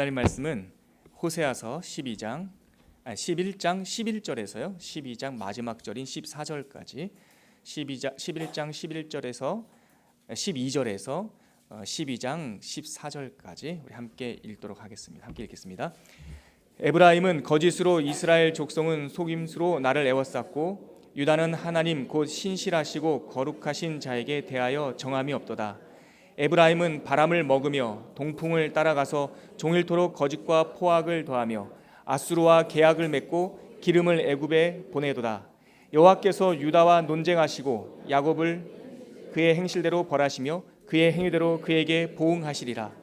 하나님 말씀은 호세아서 11장 11절에서요. 12장 마지막 절인 14절까지 11장 11절에서 12절에서 12장 14절까지 우리 함께 읽도록 하겠습니다. 함께 읽겠습니다. 에브라임은 거짓으로 이스라엘 족속은 속임수로 나를 애워쌌고 유다는 하나님 곧 신실하시고 거룩하신 자에게 대하여 정함이 없도다. 에브라임은 바람을 먹으며 동풍을 따라가서 종일토록 거짓과 포악을 더하며 아수르와 계약을 맺고 기름을 애굽에 보내도다. 여호와께서 유다와 논쟁하시고 야곱을 그의 행실대로 벌하시며 그의 행위대로 그에게 보응하시리라.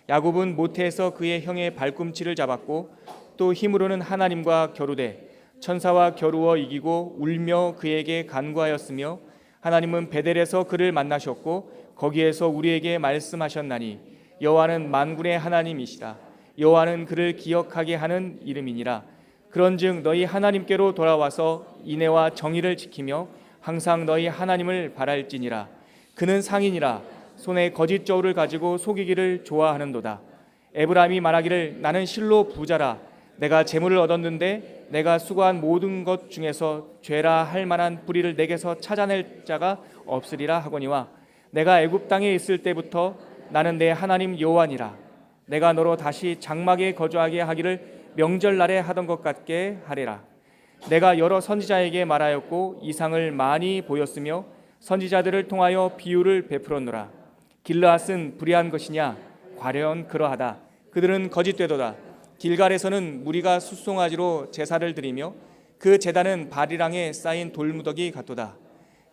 야곱은 모태에서 그의 형의 발꿈치를 잡았고 또 힘으로는 하나님과 겨루되 천사와 겨루어 이기고 울며 그에게 간구하였으며 하나님은 베델에서 그를 만나셨고 거기에서 우리에게 말씀하셨나니 여호와는 만군의 하나님이시라. 여호와는 그를 기억하게 하는 이름이니라. 그런즉 너희 하나님께로 돌아와서 인애와 정의를 지키며 항상 너희 하나님을 바랄지니라. 그는 상인이라 손에 거짓 저울을 가지고 속이기를 좋아하는도다. 에브라임이 말하기를 나는 실로 부자라. 내가 재물을 얻었는데 내가 수고한 모든 것 중에서 죄라 할 만한 불의를 내게서 찾아낼 자가 없으리라 하거니와 내가 애굽 땅에 있을 때부터 나는 내 하나님 여호와니라. 내가 너로 다시 장막에 거주하게 하기를 명절날에 하던 것 같게 하리라. 내가 여러 선지자에게 말하였고 이상을 많이 보였으며 선지자들을 통하여 비유를 베풀었노라. 길르앗은 불의한 것이냐? 과연 그러하다. 그들은 거짓되도다. 길갈에서는 무리가 숫송아지로 제사를 드리며 그 제단은 바리랑에 쌓인 돌무더기 같도다.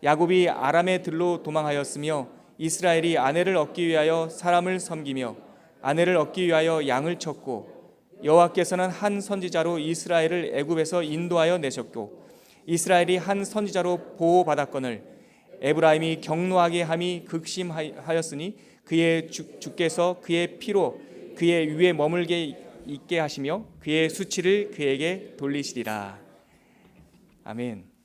야곱이 아람의 들로 도망하였으며 이스라엘이 아내를 얻기 위하여 사람을 섬기며 아내를 얻기 위하여 양을 쳤고 여호와께서는 한 선지자로 이스라엘을 애굽에서 인도하여 내셨고 이스라엘이 한 선지자로 보호받았거늘 에브라임이 경노하게 함이 극심하였으니 그의 주께서 그의 피로 그의 위에 머물게 있게 하시며 그의 수치를 그에게 돌리시리라. 아멘.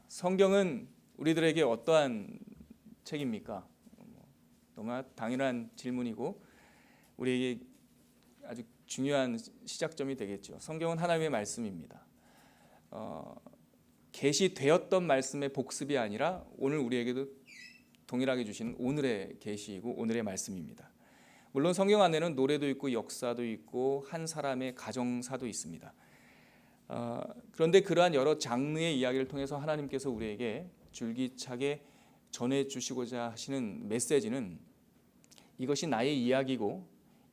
성경은 우리들에게 어떠한 책입니까? 너무나 당연한 질문이고 우리에게 아주 중요한 시작점이 되겠죠. 성경은 하나님의 말씀입니다. 계시되었던 말씀의 복습이 아니라 오늘 우리에게도 동일하게 주신 오늘의 계시이고 오늘의 말씀입니다. 물론 성경 안에는 노래도 있고 역사도 있고 한 사람의 가정사도 있습니다. 그런데 그러한 여러 장르의 이야기를 통해서 하나님께서 우리에게 줄기차게 전해주시고자 하시는 메시지는 이것이 나의 이야기고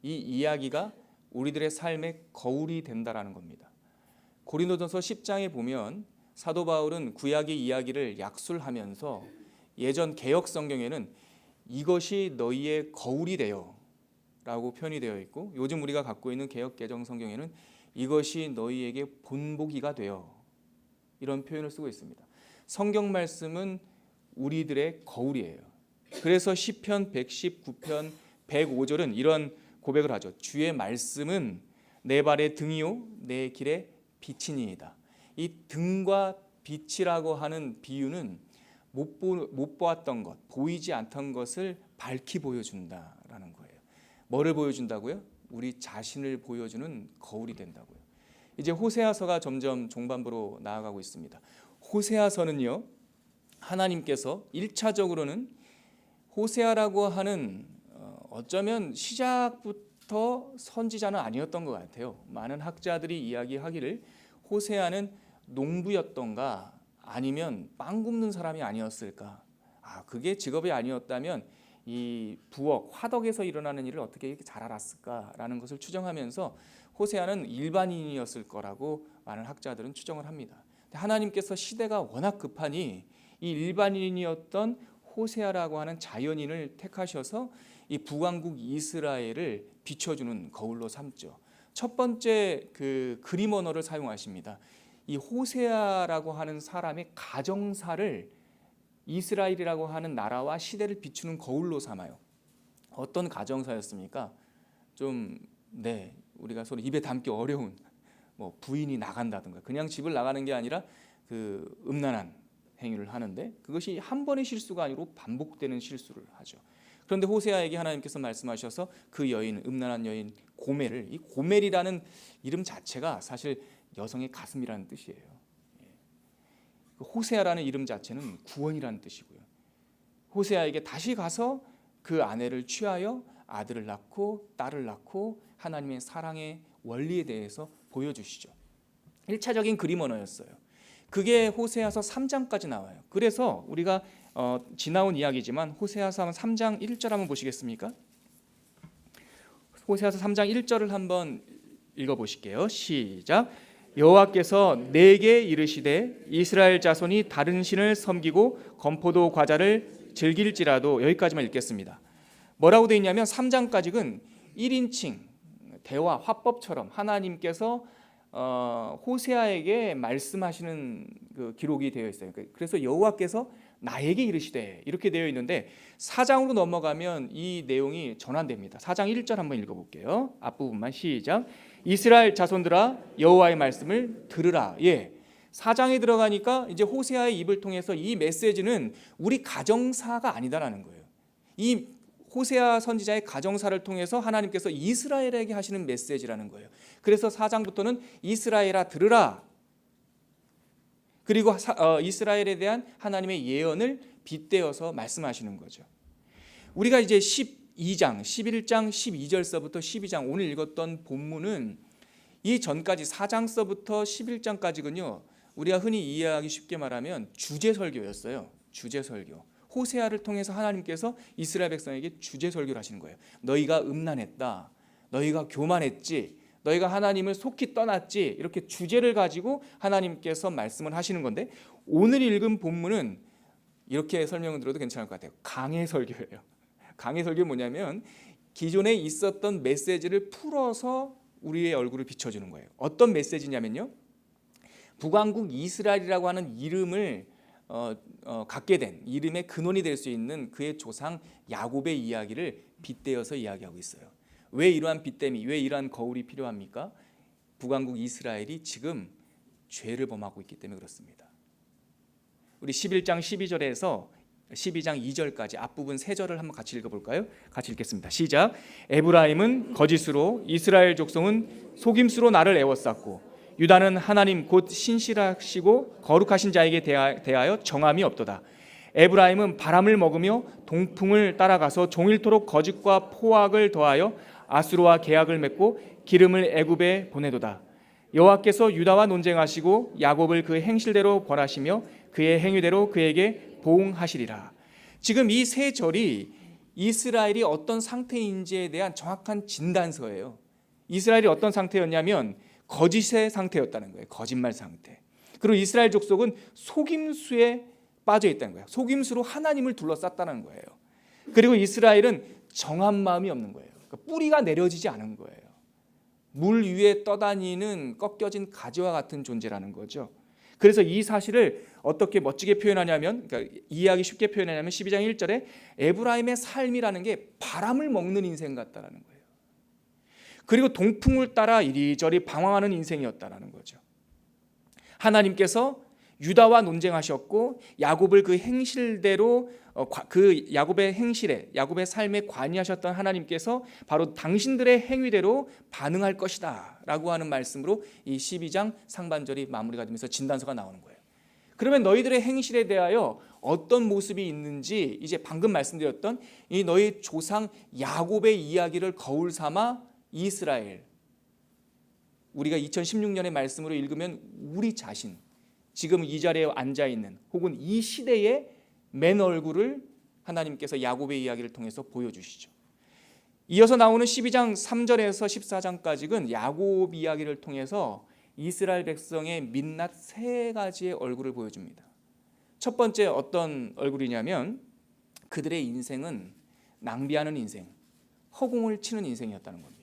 이 이야기가 우리들의 삶의 거울이 된다라는 겁니다. 고린도전서 10장에 보면 사도 바울은 구약의 이야기를 약술하면서 예전 개역 성경에는 이것이 너희의 거울이 되어 라고 표현이 되어 있고 요즘 우리가 갖고 있는 개역 개정 성경에는 이것이 너희에게 본보기가 되어 이런 표현을 쓰고 있습니다. 성경 말씀은 우리들의 거울이에요. 그래서 시편 119편 105절은 이런 고백을 하죠. 주의 말씀은 내 발의 등이요 내 길의 빛이니이다. 이 등과 빛이라고 하는 비유는 못 보았던 것, 보이지 않던 것을 밝히 보여준다라는 거예요. 뭐를 보여준다고요? 우리 자신을 보여주는 거울이 된다고요. 이제 호세아서가 점점 종반부로 나아가고 있습니다. 호세아서는요, 하나님께서 1차적으로는 호세아라고 하는 어쩌면 시작부터 선지자는 아니었던 것 같아요. 많은 학자들이 이야기하기를 호세아는 농부였던가 아니면 빵 굽는 사람이 아니었을까. 그게 직업이 아니었다면 이 부엌, 화덕에서 일어나는 일을 어떻게 이렇게 잘 알았을까라는 것을 추정하면서 호세아는 일반인이었을 거라고 많은 학자들은 추정을 합니다. 하나님께서 시대가 워낙 급하니 이 일반인이었던 호세아라고 하는 자연인을 택하셔서 이 북왕국 이스라엘을 비춰주는 거울로 삼죠. 첫 번째 그 그림 언어를 사용하십니다. 이 호세아라고 하는 사람의 가정사를 이스라엘이라고 하는 나라와 시대를 비추는 거울로 삼아요. 어떤 가정사였습니까? 우리가 서로 입에 담기 어려운 부인이 나간다든가 그냥 집을 나가는 게 아니라 그 음란한 행위를 하는데 그것이 한 번의 실수가 아니고 반복되는 실수를 하죠. 그런데 호세아에게 하나님께서 말씀하셔서 그 여인, 음란한 여인 고멜을, 이 고멜이라는 이름 자체가 사실 여성의 가슴이라는 뜻이에요. 호세아라는 이름 자체는 구원이라는 뜻이고요. 호세아에게 다시 가서 그 아내를 취하여 아들을 낳고 딸을 낳고 하나님의 사랑의 원리에 대해서 보여주시죠. 1차적인 그림 언어였어요. 그게 호세아서 3장까지 나와요. 그래서 우리가 지나온 이야기지만 호세아서 3장 1절 한번 보시겠습니까? 호세아서 3장 1절을 한번 읽어보실게요. 시작. 여호와께서 내게 이르시되 이스라엘 자손이 다른 신을 섬기고 건포도 과자를 즐길지라도, 여기까지만 읽겠습니다. 뭐라고 되어 있냐면 3장까지는 1인칭 대화 화법처럼 하나님께서 호세아에게 말씀하시는 그 기록이 되어 있어요. 그래서 여호와께서 나에게 이르시되 이렇게 되어 있는데 4장으로 넘어가면 이 내용이 전환됩니다. 4장 1절 한번 읽어볼게요. 앞부분만 시작. 이스라엘 자손들아 여호와의 말씀을 들으라. 4장에 들어가니까 이제 호세아의 입을 통해서 이 메시지는 우리 가정사가 아니다라는 거예요. 이 호세아 선지자의 가정사를 통해서 하나님께서 이스라엘에게 하시는 메시지라는 거예요. 그래서 4장부터는 이스라엘아 들으라. 그리고 이스라엘에 대한 하나님의 예언을 빗대어서 말씀하시는 거죠. 우리가 이제 12장, 11장, 12절서부터 12장 오늘 읽었던 본문은 이 전까지 4장서부터 11장까지군요. 우리가 흔히 이해하기 쉽게 말하면 주제 설교였어요. 주제 설교. 호세아를 통해서 하나님께서 이스라엘 백성에게 주제 설교를 하시는 거예요. 너희가 음란했다. 너희가 교만했지. 너희가 하나님을 속히 떠났지. 이렇게 주제를 가지고 하나님께서 말씀을 하시는 건데 오늘 읽은 본문은 이렇게 설명을 들어도 괜찮을 것 같아요. 강해 설교예요. 강해 설교는 뭐냐면 기존에 있었던 메시지를 풀어서 우리의 얼굴을 비춰주는 거예요. 어떤 메시지냐면요. 북왕국 이스라엘이라고 하는 이름을 갖게 된 이름의 근원이 될 수 있는 그의 조상 야곱의 이야기를 빗대어서 이야기하고 있어요. 왜 이러한 빗댐이, 왜 이러한 거울이 필요합니까? 북왕국 이스라엘이 지금 죄를 범하고 있기 때문에 그렇습니다. 우리 11장 12절에서 12장 2절까지 앞부분 3절을 한번 같이 읽어볼까요? 같이 읽겠습니다. 시작. 에브라임은 거짓으로, 이스라엘 족속은 속임수로 나를 애워쌌고, 유다는 하나님 곧 신실하시고 거룩하신 자에게 대하여 정함이 없도다. 에브라임은 바람을 먹으며 동풍을 따라가서 종일토록 거짓과 포악을 더하여 아수르와 계약을 맺고 기름을 애굽에 보내도다. 여호와께서 유다와 논쟁하시고 야곱을 그 행실대로 벌하시며 그의 행위대로 그에게 보응하시리라. 지금 이 세 절이 이스라엘이 어떤 상태인지에 대한 정확한 진단서예요. 이스라엘이 어떤 상태였냐면 거짓의 상태였다는 거예요. 거짓말 상태. 그리고 이스라엘 족속은 속임수에 빠져 있다는 거예요. 속임수로 하나님을 둘러쌌다는 거예요. 그리고 이스라엘은 정한 마음이 없는 거예요. 그러니까 뿌리가 내려지지 않은 거예요. 물 위에 떠다니는 꺾여진 가지와 같은 존재라는 거죠. 그래서 이 사실을 어떻게 멋지게 표현하냐면, 그러니까 이해하기 쉽게 표현하냐면 12장 1절에 에브라임의 삶이라는 게 바람을 먹는 인생 같다라는 거예요. 그리고 동풍을 따라 이리저리 방황하는 인생이었다라는 거죠. 하나님께서 유다와 논쟁하셨고 야곱을 그 행실대로 그 야곱의 행실에, 야곱의 삶에 관여하셨던 하나님께서 바로 당신들의 행위대로 반응할 것이다 라고 하는 말씀으로 이 12장 상반절이 마무리가 되면서 진단서가 나오는 거예요. 그러면 너희들의 행실에 대하여 어떤 모습이 있는지 이제 방금 말씀드렸던 이 너희 조상 야곱의 이야기를 거울 삼아 이스라엘, 우리가 2016년의 말씀으로 읽으면 우리 자신, 지금 이 자리에 앉아있는 혹은 이 시대의 맨 얼굴을 하나님께서 야곱의 이야기를 통해서 보여주시죠. 이어서 나오는 12장 3절에서 14장까지는 야곱 이야기를 통해서 이스라엘 백성의 민낯 3가지의 얼굴을 보여줍니다. 첫 번째 어떤 얼굴이냐면 그들의 인생은 낭비하는 인생, 허공을 치는 인생이었다는 겁니다.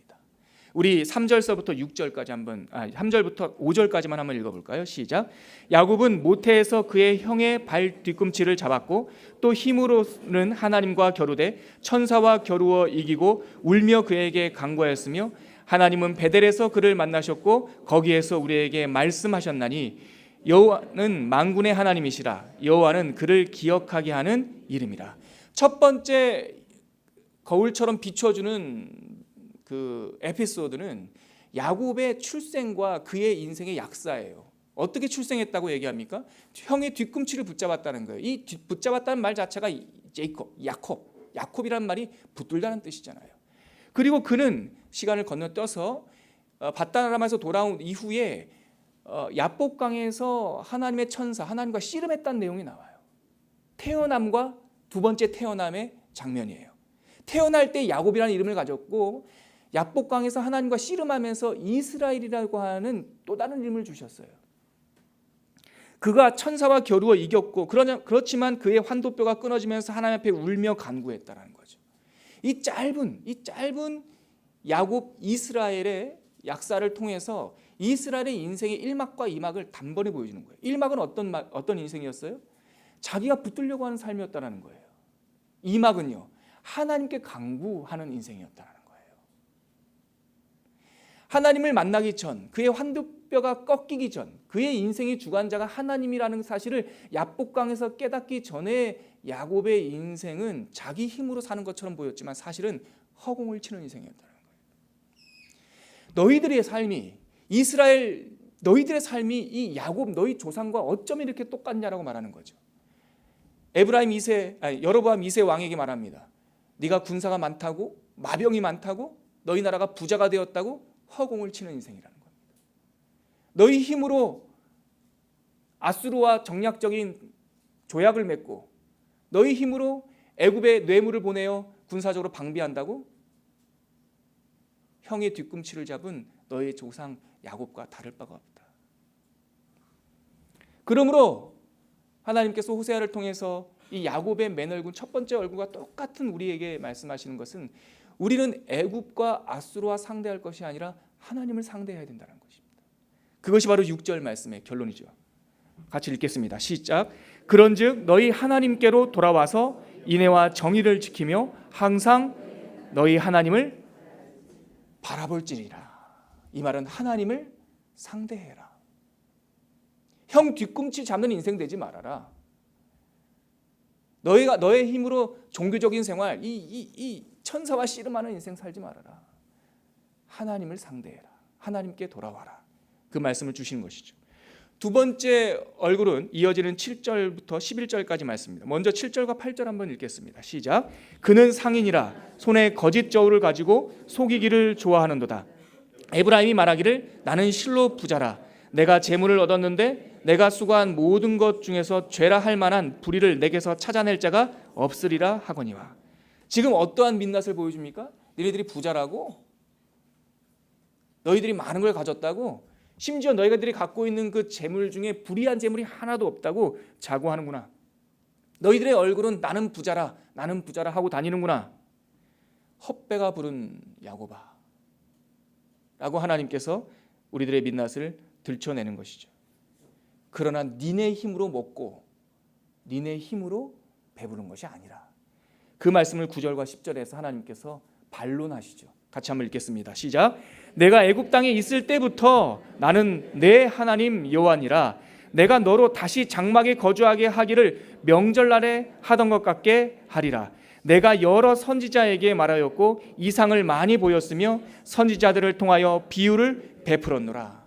우리 3절서부터 6절까지 3절부터 5절까지만 한번 읽어볼까요? 시작. 야곱은 모태에서 그의 형의 발 뒤꿈치를 잡았고 또 힘으로는 하나님과 겨루되 천사와 겨루어 이기고 울며 그에게 간구하였으며 하나님은 베델에서 그를 만나셨고 거기에서 우리에게 말씀하셨나니 여호와는 만군의 하나님이시라. 여호와는 그를 기억하게 하는 이름이라. 첫 번째 거울처럼 비춰주는 그 에피소드는 야곱의 출생과 그의 인생의 약사예요. 어떻게 출생했다고 얘기합니까? 형의 뒤꿈치를 붙잡았다는 거예요. 이 붙잡았다는 말 자체가 야콥이라는 말이 붙들다는 뜻이잖아요. 그리고 그는 시간을 건너뛰어서 밧다람에서 돌아온 이후에 야복강에서 하나님의 천사, 하나님과 씨름했다는 내용이 나와요. 태어남과 두 번째 태어남의 장면이에요. 태어날 때 야곱이라는 이름을 가졌고 야복강에서 하나님과 씨름하면서 이스라엘이라고 하는 또 다른 이름을 주셨어요. 그가 천사와 겨루어 이겼고 그렇지만 그의 환도뼈가 끊어지면서 하나님 앞에 울며 간구했다는 거죠. 이 짧은 야곱 이스라엘의 약사를 통해서 이스라엘의 인생의 1막과 2막을 단번에 보여주는 거예요. 1막은 어떤 인생이었어요? 자기가 붙들려고 하는 삶이었다는 거예요. 2막은요, 하나님께 간구하는 인생이었다는 거예요. 하나님을 만나기 전, 그의 환도뼈가 꺾이기 전, 그의 인생의 주관자가 하나님이라는 사실을 야복강에서 깨닫기 전에 야곱의 인생은 자기 힘으로 사는 것처럼 보였지만 사실은 허공을 치는 인생이었다는 거예요. 너희들의 삶이 이 야곱 너희 조상과 어쩜 이렇게 똑같냐라고 말하는 거죠. 여로보암 2세 왕에게 말합니다. 네가 군사가 많다고, 마병이 많다고, 너희 나라가 부자가 되었다고 허공을 치는 인생이라는 겁니다. 너희 힘으로 아수르와 정략적인 조약을 맺고 너희 힘으로 애굽에 뇌물을 보내어 군사적으로 방비한다고? 형의 뒤꿈치를 잡은 너희 조상 야곱과 다를 바가 없다. 그러므로 하나님께서 호세아를 통해서 이 야곱의 맨 얼굴, 첫 번째 얼굴과 똑같은 우리에게 말씀하시는 것은 우리는 애굽과 아수르와 상대할 것이 아니라 하나님을 상대해야 된다는 것입니다. 그것이 바로 6절 말씀의 결론이죠. 같이 읽겠습니다. 시작. 그런즉 너희 하나님께로 돌아와서 인애와 정의를 지키며 항상 너희 하나님을 바라볼지니라. 이 말은 하나님을 상대해라. 형 뒤꿈치 잡는 인생 되지 말아라. 너의 힘으로 종교적인 생활, 이 천사와 씨름하는 인생 살지 말아라. 하나님을 상대해라. 하나님께 돌아와라. 그 말씀을 주시는 것이죠. 두 번째 얼굴은 이어지는 7절부터 11절까지 말씀입니다. 먼저 7절과 8절 한번 읽겠습니다. 시작. 그는 상인이라 손에 거짓 저울을 가지고 속이기를 좋아하는도다. 에브라임이 말하기를 나는 실로 부자라. 내가 재물을 얻었는데 내가 수고한 모든 것 중에서 죄라 할 만한 불의를 내게서 찾아낼 자가 없으리라 하거니와. 지금 어떠한 민낯을 보여줍니까? 너희들이 부자라고? 너희들이 많은 걸 가졌다고? 심지어 너희들이 갖고 있는 그 재물 중에 불의한 재물이 하나도 없다고 자고하는구나. 너희들의 얼굴은 나는 부자라 하고 다니는구나. 헛배가 부른 야곱아 라고 하나님께서 우리들의 민낯을 들춰내는 것이죠. 그러나 니네 힘으로 먹고 니네 힘으로 배부른 것이 아니라, 그 말씀을 9절과 10절에서 하나님께서 반론하시죠. 같이 한번 읽겠습니다. 시작. 내가 애굽 땅에 있을 때부터 나는 내 하나님 여호와니라. 내가 너로 다시 장막에 거주하게 하기를 명절날에 하던 것 같게 하리라. 내가 여러 선지자에게 말하였고 이상을 많이 보였으며 선지자들을 통하여 비유를 베풀었노라.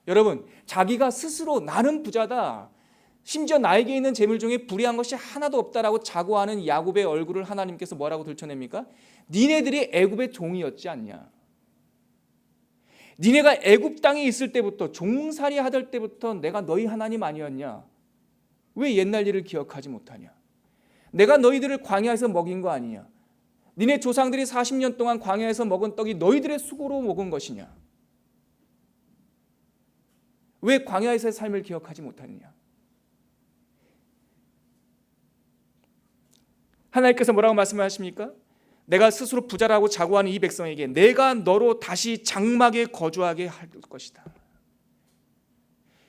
여러분, 자기가 스스로 나는 부자다, 심지어 나에게 있는 재물 중에 불의한 것이 하나도 없다라고 자고하는 야곱의 얼굴을 하나님께서 뭐라고 들춰냅니까? 니네들이 애굽의 종이었지 않냐. 니네가 애굽 땅에 있을 때부터, 종살이 하던 때부터 내가 너희 하나님 아니었냐? 왜 옛날 일을 기억하지 못하냐? 내가 너희들을 광야에서 먹인 거 아니냐? 니네 조상들이 40년 동안 광야에서 먹은 떡이 너희들의 수고로 먹은 것이냐? 왜 광야에서의 삶을 기억하지 못하느냐? 하나님께서 뭐라고 말씀하십니까? 내가 스스로 부자라고 자고하는 이 백성에게 내가 너로 다시 장막에 거주하게 할 것이다.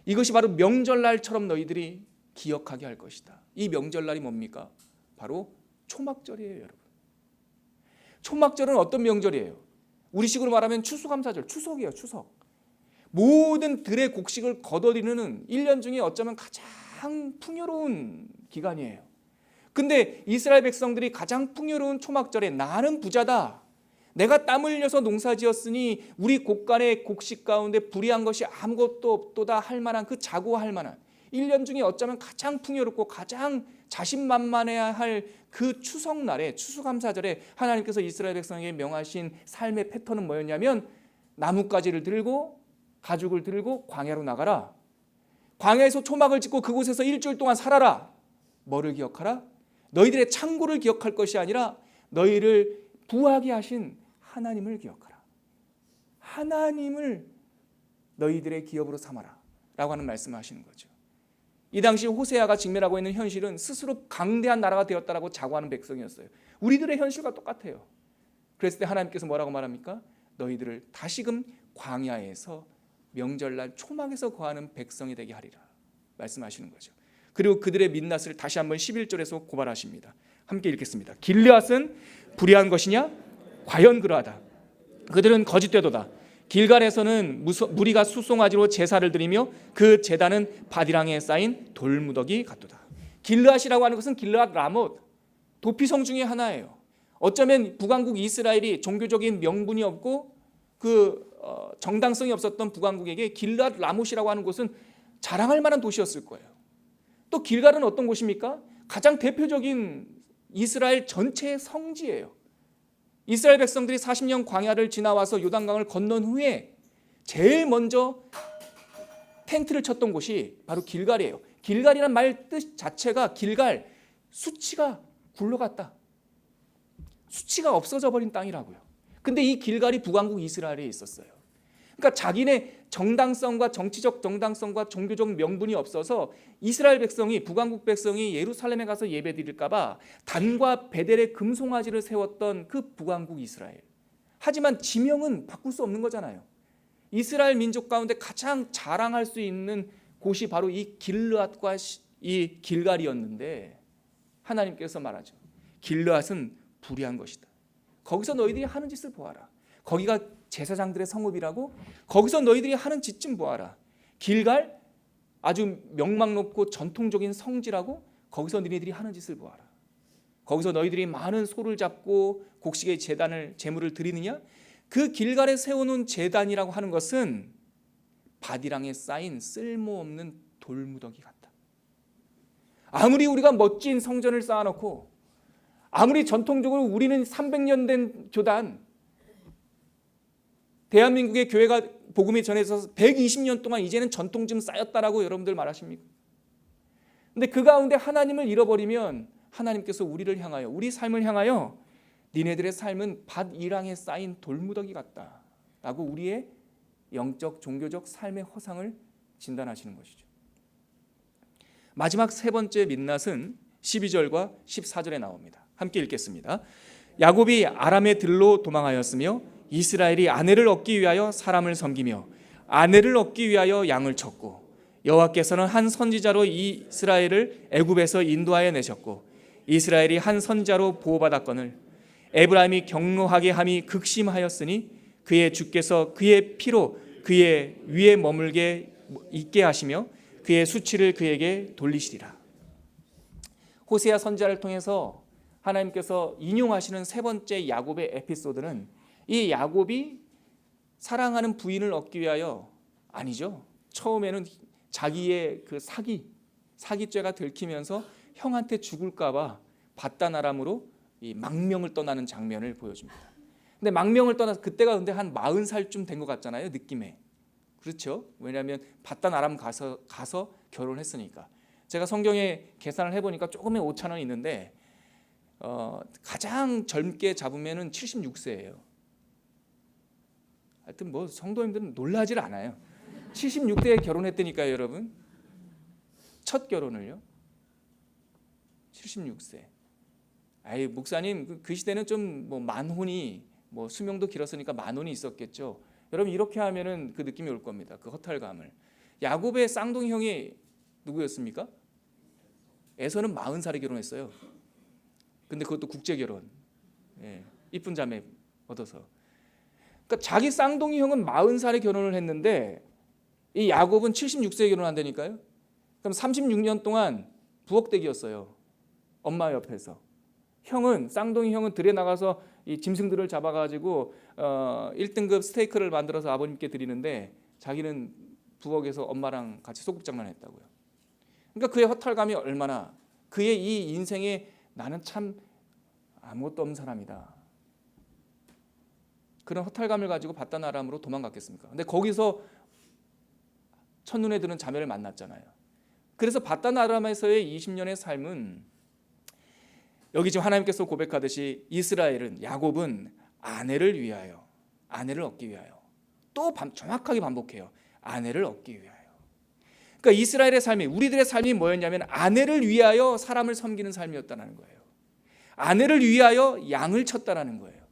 이것이 바로 명절날처럼 너희들이 기억하게 할 것이다. 이 명절날이 뭡니까? 바로 초막절이에요, 여러분. 초막절은 어떤 명절이에요? 우리식으로 말하면 추수감사절, 추석이에요, 추석. 모든 들의 곡식을 거둬들이는 1년 중에 어쩌면 가장 풍요로운 기간이에요. 근데 이스라엘 백성들이 가장 풍요로운 초막절에 나는 부자다, 내가 땀 흘려서 농사지었으니 우리 곡간의 곡식 가운데 불의한 것이 아무것도 없도다 할 만한, 그 자고할 만한, 1년 중에 어쩌면 가장 풍요롭고 가장 자신만만해야 할 그 추석날에, 추수감사절에 하나님께서 이스라엘 백성에게 명하신 삶의 패턴은 뭐였냐면, 나뭇가지를 들고 가죽을 들고 광야로 나가라, 광야에서 초막을 짓고 그곳에서 일주일 동안 살아라. 뭐를 기억하라? 너희들의 창고를 기억할 것이 아니라 너희를 부하게 하신 하나님을 기억하라. 하나님을 너희들의 기업으로 삼아라 라고 하는 말씀을 하시는 거죠. 이 당시 호세아가 직면하고 있는 현실은 스스로 강대한 나라가 되었다라고 자고하는 백성이었어요. 우리들의 현실과 똑같아요. 그랬을 때 하나님께서 뭐라고 말합니까? 너희들을 다시금 광야에서 명절날 초막에서 거하는 백성이 되게 하리라 말씀하시는 거죠. 그리고 그들의 민낯을 다시 한번 11절에서 고발하십니다. 함께 읽겠습니다. 길르앗은 불의한 것이냐? 과연 그러하다. 그들은 거짓되도다. 길갈에서는 무리가 수송아지로 제사를 드리며 그 제단은 바디랑에 쌓인 돌무더기 같도다. 길르앗이라고 하는 것은 길르앗 라못, 도피성 중에 하나예요. 어쩌면 북왕국 이스라엘이 종교적인 명분이 없고 정당성이 없었던 북왕국에게 길르앗 라못이라고 하는 곳은 자랑할 만한 도시였을 거예요. 또 길갈은 어떤 곳입니까? 가장 대표적인 이스라엘 전체의 성지예요. 이스라엘 백성들이 40년 광야를 지나와서 요단강을 건넌 후에 제일 먼저 텐트를 쳤던 곳이 바로 길갈이에요. 길갈이란 말 뜻 자체가 길갈, 수치가 굴러갔다, 수치가 없어져 버린 땅이라고요. 근데 이 길갈이 북왕국 이스라엘에 있었어요. 그러니까 자기네 정당성과 정치적 정당성과 종교적 명분이 없어서 이스라엘 백성이, 북왕국 백성이 예루살렘에 가서 예배드릴까 봐 단과 베델의 금송아지를 세웠던 그 북왕국 이스라엘. 하지만 지명은 바꿀 수 없는 거잖아요. 이스라엘 민족 가운데 가장 자랑할 수 있는 곳이 바로 이 길르앗과 이 길갈이었는데 하나님께서 말하죠. 길르앗은 불의한 것이다. 거기서 너희들이 하는 짓을 보아라. 거기가 제사장들의 성읍이라고, 거기서 너희들이 하는 짓 좀 보아라. 길갈 아주 명망 높고 전통적인 성지라고, 거기서 너희들이 하는 짓을 보아라. 거기서 너희들이 많은 소를 잡고 곡식의 제물을 드리느냐? 그 길갈에 세워놓은 제단이라고 하는 것은 바디랑에 쌓인 쓸모없는 돌무더기 같다. 아무리 우리가 멋진 성전을 쌓아놓고, 아무리 전통적으로 우리는 300년 된 교단, 대한민국의 교회가 복음이 전해져서 120년 동안 이제는 전통 좀 쌓였다라고 여러분들 말하십니까? 근데 그 가운데 하나님을 잃어버리면 하나님께서 우리를 향하여, 우리 삶을 향하여 니네들의 삶은 밭이랑에 쌓인 돌무더기 같다 라고 우리의 영적 종교적 삶의 허상을 진단하시는 것이죠. 마지막 세 번째 민낯은 12절과 14절에 나옵니다. 함께 읽겠습니다. 야곱이 아람의 들로 도망하였으며 이스라엘이 아내를 얻기 위하여 사람을 섬기며 아내를 얻기 위하여 양을 쳤고, 여호와께서는 한 선지자로 이스라엘을 애굽에서 인도하여 내셨고 이스라엘이 한 선지자로 보호받았거늘 에브라임이 경노하게 함이 극심하였으니 그의 주께서 그의 피로 그의 위에 머물게 있게 하시며 그의 수치를 그에게 돌리시리라. 호세아 선지자를 통해서 하나님께서 인용하시는 세 번째 야곱의 에피소드는 이 야곱이 사랑하는 부인을 얻기 위하여, 아니죠, 처음에는 자기의 그 사기죄가 들키면서 형한테 죽을까 봐 바단 아람으로 이 망명을 떠나는 장면을 보여줍니다. 근데 망명을 떠나서 그때가 근데 한 40살쯤 된 것 같잖아요, 느낌에. 그렇죠? 왜냐하면 바단 아람 가서 결혼했으니까. 제가 성경에 계산을 해보니까 조금의 오차는 있는데 가장 젊게 잡으면은 76세예요. 하여튼 뭐 성도님들은 놀라질 않아요. 76세에 결혼했다니까요, 여러분. 첫 결혼을요. 76세. 아이, 목사님 그 시대는 좀 뭐 만혼이, 뭐 수명도 길었으니까 만혼이 있었겠죠. 여러분 이렇게 하면은 그 느낌이 올 겁니다. 그 허탈감을. 야곱의 쌍둥이 형이 누구였습니까? 에서는 40살에 결혼했어요. 근데 그것도 국제 결혼. 예, 이쁜 자매 얻어서. 그러니까 자기 쌍둥이 형은 40살에 결혼을 했는데 이 야곱은 76세에 결혼한다니까요. 그럼 36년 동안 부엌대기였어요. 엄마 옆에서. 형은 쌍둥이 형은 들에 나가서 이 짐승들을 잡아가지고 1등급 스테이크를 만들어서 아버님께 드리는데 자기는 부엌에서 엄마랑 같이 소꿉장난했다고요. 그러니까 그의 허탈감이 얼마나, 그의 이 인생에 나는 참 아무것도 없는 사람이다, 그런 허탈감을 가지고 바단 아람으로 도망갔겠습니까? 근데 거기서 첫눈에 드는 자매를 만났잖아요. 그래서 바단 아람에서의 20년의 삶은, 여기 지금 하나님께서 고백하듯이 이스라엘은, 야곱은 아내를 위하여, 아내를 얻기 위하여, 또 정확하게 반복해요. 아내를 얻기 위하여. 그러니까 이스라엘의 삶이, 우리들의 삶이 뭐였냐면 아내를 위하여 사람을 섬기는 삶이었다는 거예요. 아내를 위하여 양을 쳤다는 거예요.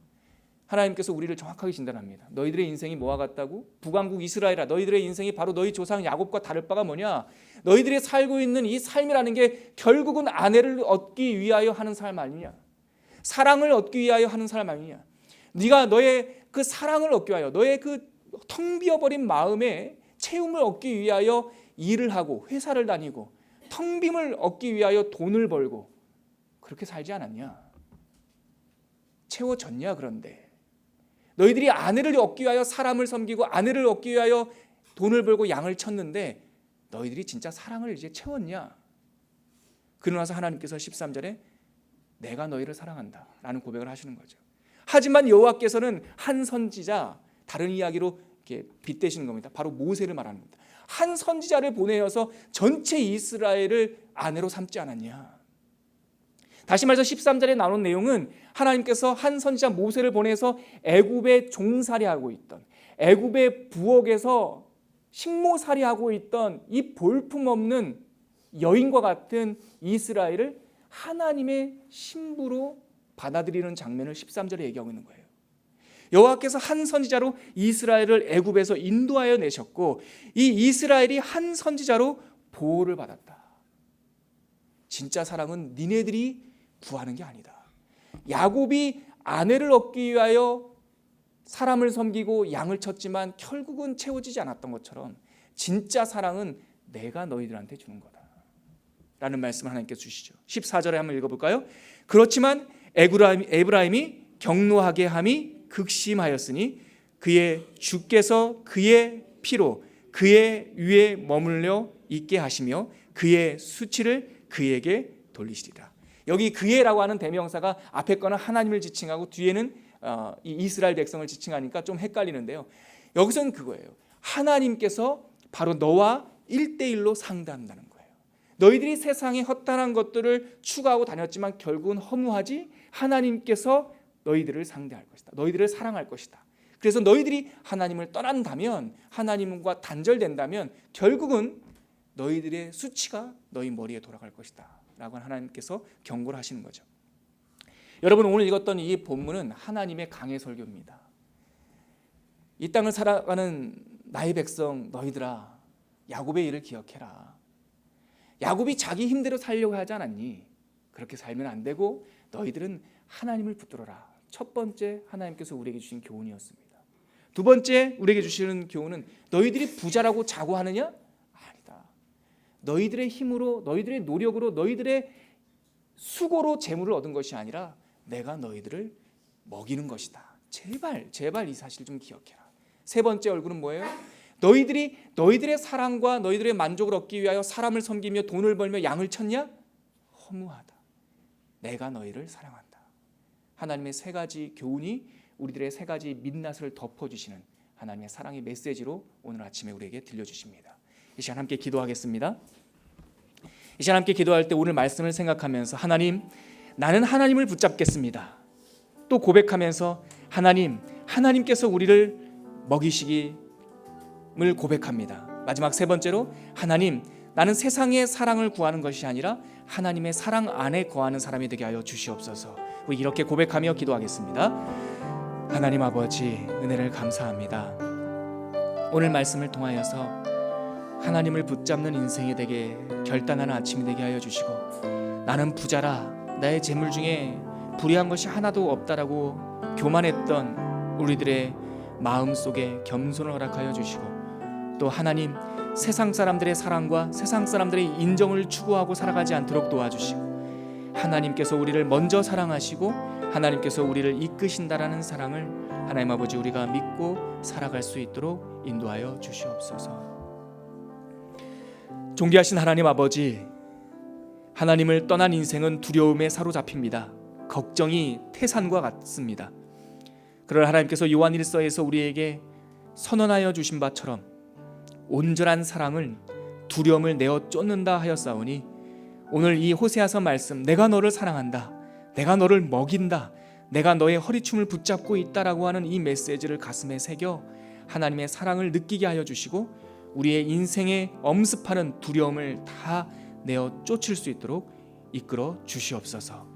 하나님께서 우리를 정확하게 진단합니다. 너희들의 인생이 뭐와 같다고? 북왕국 이스라엘아, 너희들의 인생이 바로 너희 조상 야곱과 다를 바가 뭐냐? 너희들이 살고 있는 이 삶이라는 게 결국은 아내를 얻기 위하여 하는 삶 아니냐? 사랑을 얻기 위하여 하는 삶 아니냐? 네가 너의 그 사랑을 얻기 위하여, 너의 그 텅 비어버린 마음에 채움을 얻기 위하여 일을 하고 회사를 다니고 텅 빔을 얻기 위하여 돈을 벌고 그렇게 살지 않았냐? 채워졌냐? 그런데 너희들이 아내를 얻기 위하여 사람을 섬기고 아내를 얻기 위하여 돈을 벌고 양을 쳤는데 너희들이 진짜 사랑을 이제 채웠냐? 그러나서 하나님께서 13절에 내가 너희를 사랑한다 라는 고백을 하시는 거죠. 하지만 여호와께서는 한 선지자, 다른 이야기로 이렇게 빗대시는 겁니다. 바로 모세를 말하는 겁니다. 한 선지자를 보내어서 전체 이스라엘을 아내로 삼지 않았냐? 다시 말해서 13절에 나온 내용은 하나님께서 한 선지자 모세를 보내서 애굽에 종살이하고 있던, 애굽의 부엌에서 식모살이하고 있던 이 볼품없는 여인과 같은 이스라엘을 하나님의 신부로 받아들이는 장면을 13절에 얘기하고 있는 거예요. 여호와께서 한 선지자로 이스라엘을 애굽에서 인도하여 내셨고 이 이스라엘이 한 선지자로 보호를 받았다. 진짜 사랑은 니네들이 구하는 게 아니다. 야곱이 아내를 얻기 위하여 사람을 섬기고 양을 쳤지만 결국은 채워지지 않았던 것처럼 진짜 사랑은 내가 너희들한테 주는 거다 라는 말씀을 하나님께서 주시죠. 14절에 한번 읽어볼까요? 그렇지만 에브라임이 경노하게 함이 극심하였으니 그의 주께서 그의 피로 그의 위에 머물러 있게 하시며 그의 수치를 그에게 돌리시리라. 여기 그의라고 하는 대명사가 앞에 거는 하나님을 지칭하고 뒤에는 이 이스라엘 백성을 지칭하니까 좀 헷갈리는데요. 여기서는 그거예요. 하나님께서 바로 너와 1대1로 상대한다는 거예요. 너희들이 세상에 허탄한 것들을 추구하고 다녔지만 결국은 허무하지, 하나님께서 너희들을 상대할 것이다. 너희들을 사랑할 것이다. 그래서 너희들이 하나님을 떠난다면, 하나님과 단절된다면 결국은 너희들의 수치가 너희 머리에 돌아갈 것이다 라고 하나님께서 경고를 하시는 거죠. 여러분, 오늘 읽었던 이 본문은 하나님의 강해 설교입니다. 이 땅을 살아가는 나의 백성 너희들아, 야곱의 일을 기억해라. 야곱이 자기 힘대로 살려고 하지 않았니? 그렇게 살면 안 되고 너희들은 하나님을 붙들어라. 첫 번째 하나님께서 우리에게 주신 교훈이었습니다. 두 번째 우리에게 주시는 교훈은 너희들이 부자라고 자고하느냐? 아니다. 너희들의 힘으로, 너희들의 노력으로, 너희들의 수고로 재물을 얻은 것이 아니라 내가 너희들을 먹이는 것이다. 제발 이 사실 좀 기억해라. 세 번째 얼굴은 뭐예요? 너희들이 너희들의 사랑과 너희들의 만족을 얻기 위하여 사람을 섬기며 돈을 벌며 양을 쳤냐? 허무하다. 내가 너희를 사랑한다. 하나님의 세 가지 교훈이 우리들의 세 가지 민낯을 덮어주시는 하나님의 사랑의 메시지로 오늘 아침에 우리에게 들려주십니다. 이 시간 함께 기도하겠습니다. 이 시간 함께 기도할 때 오늘 말씀을 생각하면서 하나님, 나는 하나님을 붙잡겠습니다. 또 고백하면서 하나님께서 우리를 먹이시기 을 고백합니다. 마지막 세 번째로 하나님, 나는 세상의 사랑을 구하는 것이 아니라 하나님의 사랑 안에 거하는 사람이 되게 하여 주시옵소서. 우리 이렇게 고백하며 기도하겠습니다. 하나님 아버지, 은혜를 감사합니다. 오늘 말씀을 통하여서 하나님을 붙잡는 인생이 되게 결단하는 아침이 되게 하여 주시고, 나는 부자라, 나의 재물 중에 불의한 것이 하나도 없다라고 교만했던 우리들의 마음속에 겸손을 허락하여 주시고, 또 하나님, 세상 사람들의 사랑과 세상 사람들의 인정을 추구하고 살아가지 않도록 도와주시고, 하나님께서 우리를 먼저 사랑하시고 하나님께서 우리를 이끄신다라는 사랑을 하나님 아버지 우리가 믿고 살아갈 수 있도록 인도하여 주시옵소서. 존귀하신 하나님 아버지, 하나님을 떠난 인생은 두려움에 사로잡힙니다. 걱정이 태산과 같습니다. 그러나 하나님께서 요한 1서에서 우리에게 선언하여 주신 바처럼 온전한 사랑을 두려움을 내어 쫓는다 하였사오니 오늘 이 호세아서 말씀, 내가 너를 사랑한다, 내가 너를 먹인다, 내가 너의 허리춤을 붙잡고 있다라고 하는 이 메시지를 가슴에 새겨 하나님의 사랑을 느끼게 하여 주시고 우리의 인생에 엄습하는 두려움을 다 내어 쫓을 수 있도록 이끌어 주시옵소서.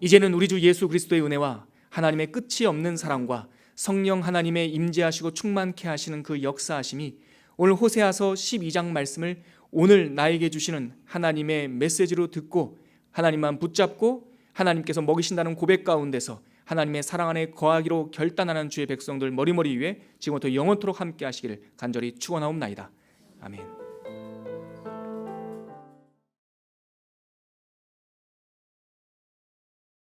이제는 우리 주 예수 그리스도의 은혜와 하나님의 끝이 없는 사랑과 성령 하나님의 임재하시고 충만케 하시는 그 역사하심이 오늘 호세아서 12장 말씀을 오늘 나에게 주시는 하나님의 메시지로 듣고 하나님만 붙잡고 하나님께서 먹이신다는 고백 가운데서 하나님의 사랑 안에 거하기로 결단하는 주의 백성들 머리머리 위에 지금부터 영원토록 함께 하시기를 간절히 축원하옵나이다. 아멘.